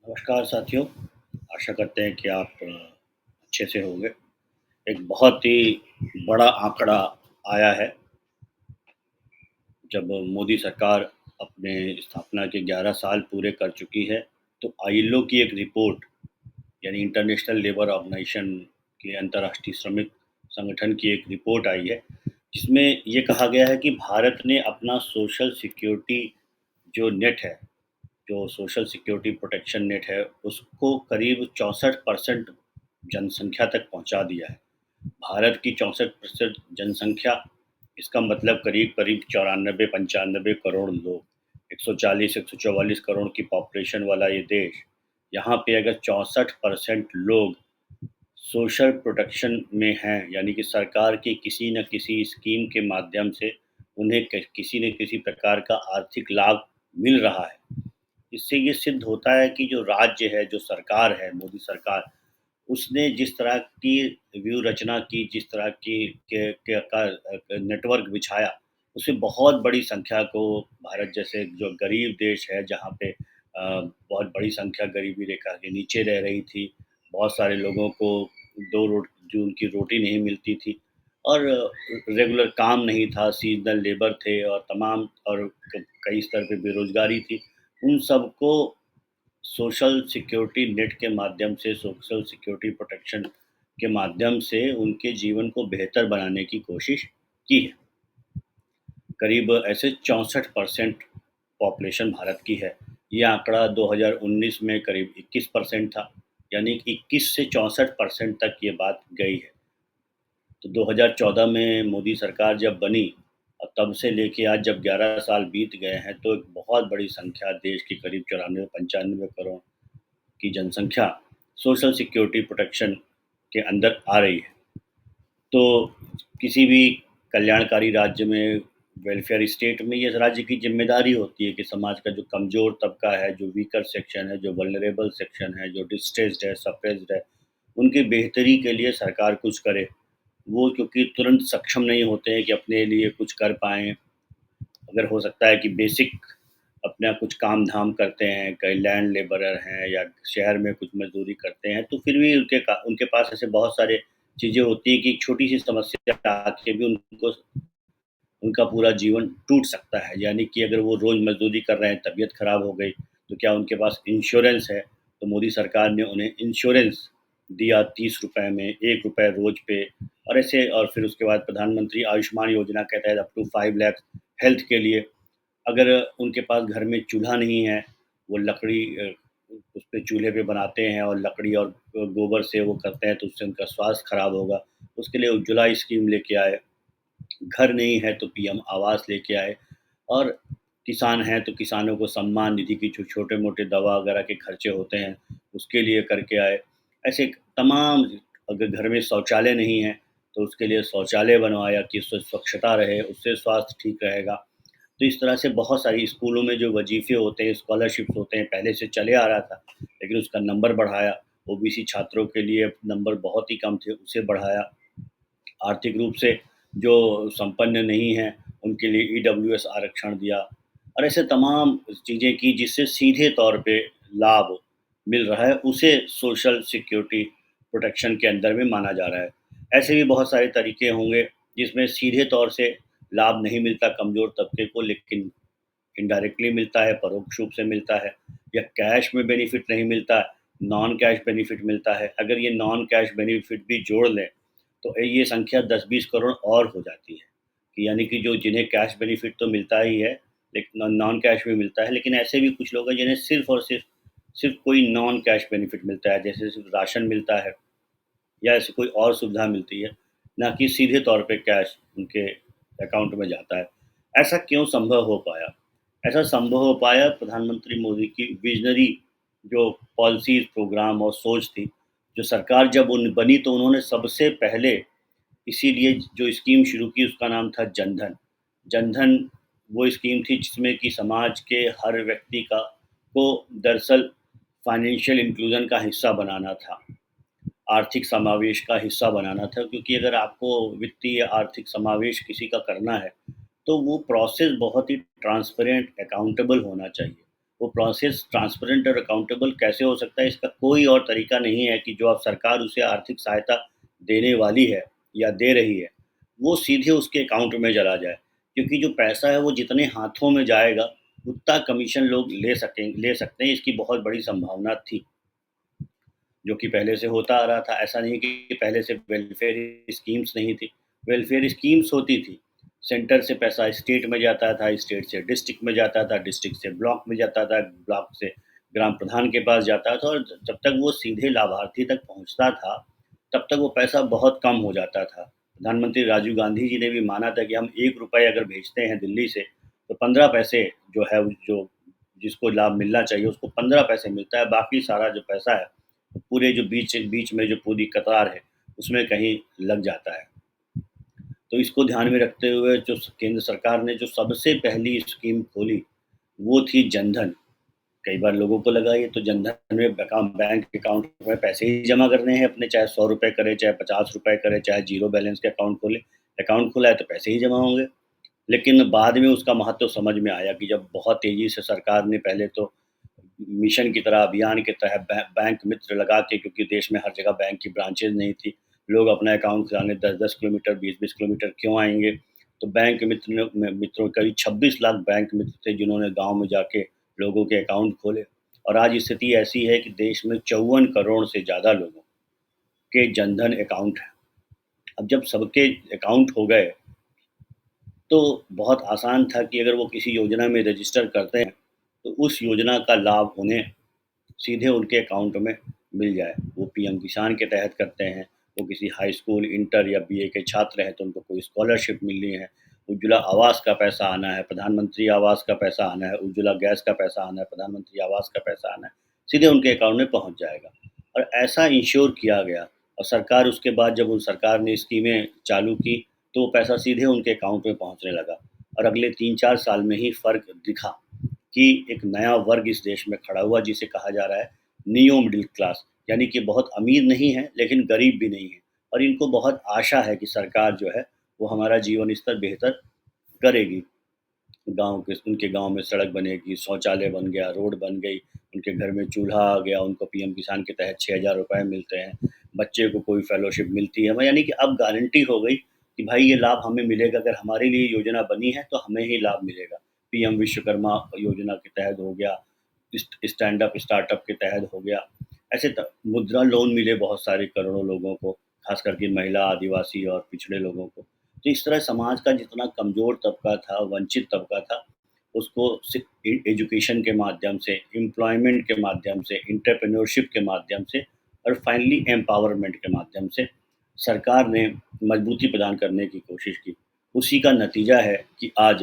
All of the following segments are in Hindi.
नमस्कार साथियों, आशा करते हैं कि आप अच्छे से होंगे। एक बहुत ही बड़ा आंकड़ा आया है, जब मोदी सरकार अपने स्थापना के 11 साल पूरे कर चुकी है, तो आईएलओ की एक रिपोर्ट यानी इंटरनेशनल लेबर ऑर्गेनाइजेशन के अंतर्राष्ट्रीय श्रमिक संगठन की एक रिपोर्ट आई है, जिसमें ये कहा गया है कि भारत ने अपना सोशल सिक्योरिटी जो नेट है, जो सोशल सिक्योरिटी प्रोटेक्शन नेट है, उसको करीब 64% जनसंख्या तक पहुंचा दिया है। भारत की 64% जनसंख्या, इसका मतलब करीब-करीब 94-95 करोड़ लोग, 140-144 करोड़ की पॉपुलेशन वाला ये देश, यहाँ पे अगर 64% लोग सोशल प्रोटेक्शन में हैं, यानी कि सरकार की किसी न किसी स्कीम के माध्यम से उन्हें किसी न किसी प्रकार का आर्थिक लाभ मिल रहा है। इससे ये सिद्ध होता है कि जो राज्य है, जो सरकार है, मोदी सरकार, उसने जिस तरह की व्यूह रचना की, जिस तरह की के का नेटवर्क बिछाया, उससे बहुत बड़ी संख्या को भारत जैसे जो गरीब देश है, जहाँ पे बहुत बड़ी संख्या गरीबी रेखा के नीचे रह रही थी, बहुत सारे लोगों को 2 रोट जो उनकी रोटी नहीं मिलती थी और रेगुलर काम नहीं था, सीज़नल लेबर थे और तमाम और कई स्तर पे बेरोज़गारी थी। उन सबको सोशल सिक्योरिटी नेट के माध्यम से, सोशल सिक्योरिटी प्रोटेक्शन के माध्यम से उनके जीवन को बेहतर बनाने की कोशिश की है। करीब ऐसे 64% पॉपुलेशन भारत की है। ये आंकड़ा 2019 में करीब 21% था, यानी कि 21 से 64% तक ये बात गई है। तो 2014 में मोदी सरकार जब बनी और तब से लेके आज जब 11 साल बीत गए हैं, तो एक बहुत बड़ी संख्या देश की करीब 94-95 करोड़ की जनसंख्या सोशल सिक्योरिटी प्रोटेक्शन के अंदर आ रही है। तो किसी भी कल्याणकारी राज्य में, वेलफेयर स्टेट में, ये राज्य की ज़िम्मेदारी होती है कि समाज का जो कमज़ोर तबका है, जो वीकर सेक्शन है, जो वल्नरेबल सेक्शन है, जो डिस्ट्रेस्ड है, सप्रेस्ड है, उनकी बेहतरी के लिए सरकार कुछ करे। वो क्योंकि तुरंत सक्षम नहीं होते हैं कि अपने लिए कुछ कर पाएँ। अगर हो सकता है कि बेसिक अपना कुछ काम-धाम करते हैं, कई लैंड लेबरर हैं या शहर में कुछ मज़दूरी करते हैं, तो फिर भी उनके पास ऐसे बहुत सारे चीज़ें होती हैं कि एक छोटी-सी समस्या आके भी उनको उनका पूरा जीवन टूट सकता है। यानी कि अगर वो रोज़ मज़दूरी कर रहे हैं, तबीयत ख़राब हो गई, तो क्या उनके पास इंश्योरेंस है? तो मोदी सरकार ने उन्हें इंश्योरेंस दिया ₹30 में, ₹1 रोज़ पे और ऐसे और फिर उसके बाद प्रधानमंत्री आयुष्मान योजना के तहत अप टू 5 लाख हेल्थ के लिए। अगर उनके पास घर में चूल्हा नहीं है, वो लकड़ी उस पे चूल्हे पे बनाते हैं और लकड़ी और गोबर से वो करते हैं, तो उससे उनका स्वास्थ्य ख़राब होगा। उसके लिए उज्ज्वला स्कीम लेके आए। घर नहीं है तो पीएम आवास लेके आए और किसान हैं तो किसानों को सम्मान निधि की जो छोटे-मोटे दवा वगैरह के खर्चे होते हैं, उसके लिए करके आए। ऐसे तमाम अगर घर में शौचालय नहीं है, तो उसके लिए शौचालय बनवाया कि उससे स्वच्छता रहे, उससे स्वास्थ्य ठीक रहेगा। तो इस तरह से बहुत सारी स्कूलों में जो वजीफ़े होते हैं, स्कॉलरशिप्स होते हैं, पहले से चले आ रहा था, लेकिन उसका नंबर बढ़ाया। ओबीसी छात्रों के लिए नंबर बहुत ही कम थे, उसे बढ़ाया। आर्थिक रूप से जो संपन्न नहीं हैं, उनके लिए ईडब्ल्यूएस आरक्षण दिया और ऐसे तमाम चीज़ें की जिससे सीधे तौर पे लाभ मिल रहा है, उसे सोशल सिक्योरिटी प्रोटेक्शन के अंदर में माना जा रहा है। ऐसे भी बहुत सारे तरीके होंगे जिसमें सीधे तौर से लाभ नहीं मिलता कमज़ोर तबके को, लेकिन इनडायरेक्टली मिलता है, परोक्ष रूप से मिलता है या कैश में बेनिफिट नहीं मिलता, नॉन कैश बेनिफिट मिलता है। अगर ये नॉन कैश बेनिफिट भी जोड़ लें, तो ये संख्या 10-20 करोड़ और हो जाती है, कि यानी कि जो जिन्हें कैश बेनिफिट तो मिलता ही है, लेकिन नॉन कैश भी मिलता है, लेकिन ऐसे भी कुछ लोग हैं जिन्हें सिर्फ़ और सिर्फ़ कोई नॉन कैश बेनिफिट मिलता है, जैसे सिर्फ़ राशन मिलता है या ऐसी कोई और सुविधा मिलती है, ना कि सीधे तौर पे कैश उनके अकाउंट में जाता है। ऐसा क्यों संभव हो पाया? ऐसा संभव हो पाया प्रधानमंत्री मोदी की विज़नरी जो पॉलिसीज़, प्रोग्राम और सोच थी। जो सरकार जब बनी तो उन्होंने सबसे पहले इसीलिए जो स्कीम शुरू की उसका नाम था जनधन। जनधन वो स्कीम थी जिसमें कि समाज के हर व्यक्ति को दरअसल फाइनेंशियल इंक्लूज़न का हिस्सा बनाना था। आर्थिक समावेश का हिस्सा बनाना था, क्योंकि अगर आपको वित्तीय आर्थिक समावेश किसी का करना है, तो वो प्रोसेस बहुत ही ट्रांसपेरेंट, अकाउंटेबल होना चाहिए। वो प्रोसेस ट्रांसपेरेंट और अकाउंटेबल कैसे हो सकता है? इसका कोई और तरीका नहीं है कि जो अब सरकार उसे आर्थिक सहायता देने वाली है या दे रही है, वो सीधे उसके अकाउंट में चला जाए। क्योंकि जो पैसा है वो जितने हाथों में जाएगा, उतना कमीशन लोग ले सकते हैं, इसकी बहुत बड़ी संभावना थी, जो कि पहले से होता आ रहा था। ऐसा नहीं कि पहले से वेलफेयर स्कीम्स नहीं थी, वेलफेयर स्कीम्स होती थी। सेंटर से पैसा स्टेट में जाता था, स्टेट से डिस्ट्रिक्ट में जाता था, डिस्ट्रिक्ट से ब्लॉक में जाता था, ब्लॉक से ग्राम प्रधान के पास जाता था, और जब तक वो सीधे लाभार्थी तक पहुँचता था, तब तक वो पैसा बहुत कम हो जाता था। प्रधानमंत्री राजीव गांधी जी ने भी माना था कि हम ₹1 अगर भेजते हैं दिल्ली से, तो 15 पैसे जो है, जो जिसको लाभ मिलना चाहिए उसको 15 पैसे मिलता है, बाकी सारा जो पैसा है पूरे जो बीच बीच में जो पूरी कतार है उसमें कहीं लग जाता है। तो इसको ध्यान में रखते हुए जो केंद्र सरकार ने जो सबसे पहली स्कीम खोली, वो थी जनधन। कई बार लोगों को लगा ये तो जनधन में बैंक अकाउंट में पैसे ही जमा करने हैं अपने, चाहे ₹100 करे, चाहे ₹50 करे, चाहे ज़ीरो बैलेंस के अकाउंट खोले। अकाउंट खुला है तो पैसे ही जमा होंगे। लेकिन बाद में उसका महत्व समझ में आया कि जब बहुत तेज़ी से सरकार ने पहले तो मिशन की तरह, अभियान के तहत बैंक मित्र लगा के, क्योंकि देश में हर जगह बैंक की ब्रांचेज़ नहीं थी। लोग अपना अकाउंट खुलाने 10-10 किलोमीटर, 20-20 किलोमीटर क्यों आएँगे? तो बैंक मित्र ने मित्रों, करीब 26 लाख बैंक मित्र थे जिन्होंने गाँव में जाके लोगों के अकाउंट खोले। और आज स्थिति ऐसी है कि देश में 54 करोड़ से ज़्यादा लोगों के जनधन अकाउंट हैं। अब जब सबके अकाउंट हो गए, तो बहुत आसान था कि अगर वो किसी योजना में रजिस्टर करते हैं, तो उस योजना का लाभ उन्हें सीधे उनके अकाउंट में मिल जाए। वो पीएम किसान के तहत करते हैं, वो किसी हाई स्कूल, इंटर या बीए के छात्र हैं तो उनको कोई स्कॉलरशिप मिलनी है, उज्ज्वला आवास का पैसा आना है, प्रधानमंत्री आवास का पैसा आना है, उज्ज्वला गैस का पैसा आना है, प्रधानमंत्री आवास का पैसा आना है, सीधे उनके अकाउंट में पहुँच जाएगा। और ऐसा इंश्योर किया गया, और सरकार उसके बाद जब उन सरकार ने स्कीमें चालू की, तो वो पैसा सीधे उनके अकाउंट में पहुँचने लगा। और अगले 3-4 साल में ही फ़र्क दिखा कि एक नया वर्ग इस देश में खड़ा हुआ जिसे कहा जा रहा है नियो मिडिल क्लास, यानी कि बहुत अमीर नहीं है लेकिन गरीब भी नहीं है, और इनको बहुत आशा है कि सरकार जो है वो हमारा जीवन स्तर बेहतर करेगी। गाँव के उनके गाँव में सड़क बनेगी, शौचालय बन गया, रोड बन गई, उनके घर में चूल्हा आ गया, उनको पीएम किसान के तहत ₹6000 मिलते हैं, बच्चे को कोई फेलोशिप मिलती है। यानी कि अब गारंटी हो गई कि भाई ये लाभ हमें मिलेगा, अगर हमारे लिए योजना बनी है तो हमें ही लाभ मिलेगा। पीएम विश्वकर्मा योजना के तहत हो गया, स्टैंड अप स्टार्टअप के तहत हो गया। ऐसे मुद्रा लोन मिले बहुत सारे करोड़ों लोगों को, खास करके महिला, आदिवासी और पिछड़े लोगों को। तो इस तरह समाज का जितना कमज़ोर तबका था, वंचित तबका था, उसको सिर्फ़ एजुकेशन के माध्यम से, एम्प्लॉयमेंट के माध्यम से, एंटरप्रेन्योरशिप के माध्यम से और फाइनली एम्पावरमेंट के माध्यम से सरकार ने मजबूती प्रदान करने की कोशिश की। उसी का नतीजा है कि आज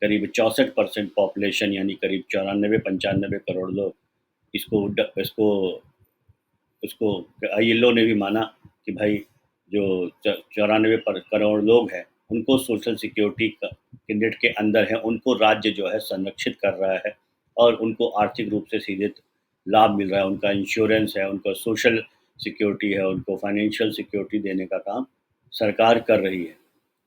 करीब 64% पॉपुलेशन, यानी करीब 94-95 करोड़ लोग इसको उसको आईएलओ ने भी माना कि भाई जो 94 करोड़ लोग हैं, उनको सोशल सिक्योरिटी के नेट के अंदर है, उनको राज्य जो है संरक्षित कर रहा है, और उनको आर्थिक रूप से सीधे लाभ मिल रहा है, उनका इंश्योरेंस है, उनका सोशल सिक्योरिटी है, उनको फाइनेंशियल सिक्योरिटी देने का काम सरकार कर रही है।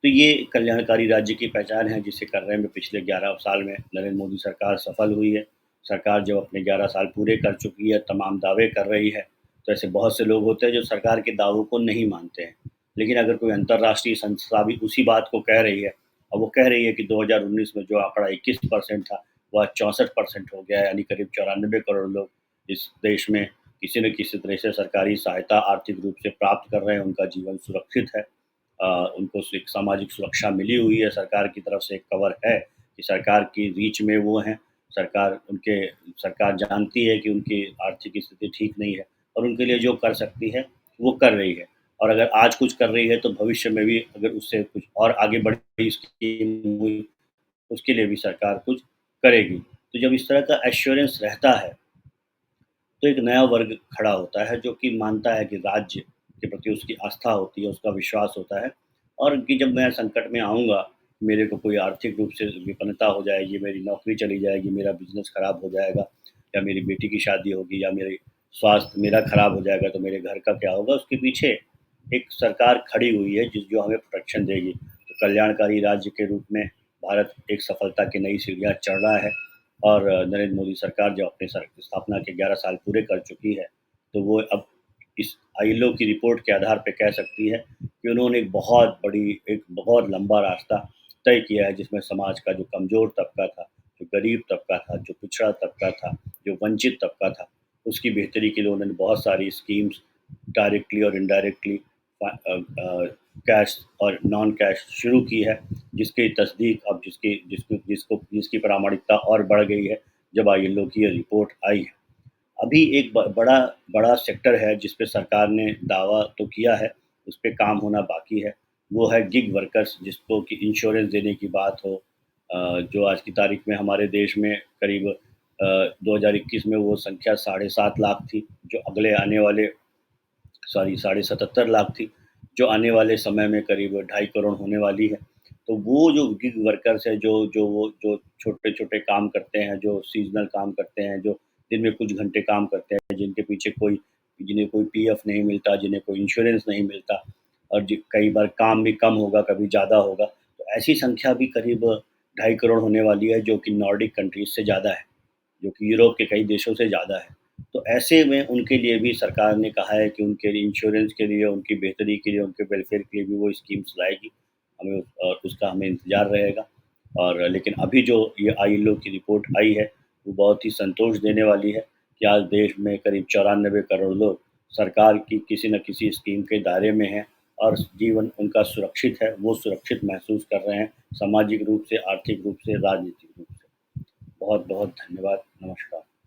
तो ये कल्याणकारी राज्य की पहचान है जिसे करने में पिछले 11 साल में नरेंद्र मोदी सरकार सफल हुई है। सरकार जब अपने 11 साल पूरे कर चुकी है, तमाम दावे कर रही है, तो ऐसे बहुत से लोग होते हैं जो सरकार के दावों को नहीं मानते हैं। लेकिन अगर कोई अंतर्राष्ट्रीय संस्था भी उसी बात को कह रही है, और वो कह रही है कि 2019 में जो आंकड़ा 21% था, वह 64% हो गया है, यानी करीब 94 करोड़ लोग इस देश में किसी न किसी तरह से सरकारी सहायता आर्थिक रूप से प्राप्त कर रहे हैं, उनका जीवन सुरक्षित है। उनको एक सामाजिक सुरक्षा मिली हुई है, सरकार की तरफ से एक कवर है कि सरकार की रीच में वो हैं। सरकार जानती है कि उनकी आर्थिक स्थिति ठीक नहीं है, और उनके लिए जो कर सकती है, वो कर रही है। और अगर आज कुछ कर रही है तो भविष्य में भी अगर उससे कुछ और आगे बढ़ी स्कीम हुई, उसके लिए भी सरकार कुछ करेगी। तो जब इस तरह का एश्योरेंस रहता है, तो एक नया वर्ग खड़ा होता है जो कि मानता है कि राज्य के प्रति उसकी आस्था होती है, उसका विश्वास होता है, और कि जब मैं संकट में आऊँगा, मेरे को कोई आर्थिक रूप से विपन्नता हो जाएगी, मेरी नौकरी चली जाएगी, मेरा बिज़नेस खराब हो जाएगा, या मेरी बेटी की शादी होगी, या मेरी स्वास्थ्य मेरा खराब हो जाएगा, तो मेरे घर का क्या होगा? उसके पीछे एक सरकार खड़ी हुई है जो हमें प्रोटेक्शन देगी। तो कल्याणकारी राज्य के रूप में भारत एक सफलता की नई सीढ़ियाँ चढ़ रहा है। और नरेंद्र मोदी सरकार जब अपने स्थापना के 11 साल पूरे कर चुकी है, तो वो अब इस आईएलओ की रिपोर्ट के आधार पे कह सकती है कि उन्होंने एक बहुत लंबा रास्ता तय किया है, जिसमें समाज का जो कमज़ोर तबका था, जो गरीब तबका था, जो पिछड़ा तबका था, जो वंचित तबका था, उसकी बेहतरी के लिए उन्होंने बहुत सारी स्कीम्स डायरेक्टली और इनडायरेक्टली कैश और नॉन कैश शुरू की है, जिसकी तस्दीक अब जिसकी प्रामाणिकता और बढ़ गई है, जब आईएलओ की ये रिपोर्ट आई है। अभी एक बड़ा सेक्टर है जिस पे सरकार ने दावा तो किया है, उस पे काम होना बाकी है। वो है गिग वर्कर्स, जिसको कि इंश्योरेंस देने की बात हो, जो आज की तारीख में हमारे देश में करीब 2021 में वो संख्या 7.5 लाख थी, जो अगले आने वाले सॉरी 77.5 लाख थी, जो आने वाले समय में करीब 2.5 करोड़ होने वाली है। तो वो जो गिग वर्कर्स हैं, जो छोटे-छोटे काम करते हैं, जो सीज़नल काम करते हैं, जो दिन में कुछ घंटे काम करते हैं, जिन्हें कोई पीएफ नहीं मिलता, जिन्हें कोई इंश्योरेंस नहीं मिलता, और कई बार काम भी कम होगा, कभी ज़्यादा होगा। तो ऐसी संख्या भी करीब 2.5 करोड़ होने वाली है, जो कि नॉर्डिक कंट्रीज़ से ज़्यादा है, जो कि यूरोप के कई देशों से ज़्यादा है। तो ऐसे में उनके लिए भी सरकार ने कहा है कि उनके लिए इंश्योरेंस के लिए, उनकी बेहतरी के लिए, उनके वेलफेयर के लिए भी वो स्कीम्स लाएगी। उसका हमें इंतज़ार रहेगा। और लेकिन अभी जो ये आईएलओ की रिपोर्ट आई है, वो बहुत ही संतोष देने वाली है कि आज देश में करीब 94 करोड़ लोग सरकार की किसी न किसी स्कीम के दायरे में हैं, और जीवन उनका सुरक्षित है, वो सुरक्षित महसूस कर रहे हैं, सामाजिक रूप से, आर्थिक रूप से, राजनीतिक रूप से। बहुत-बहुत धन्यवाद। नमस्कार।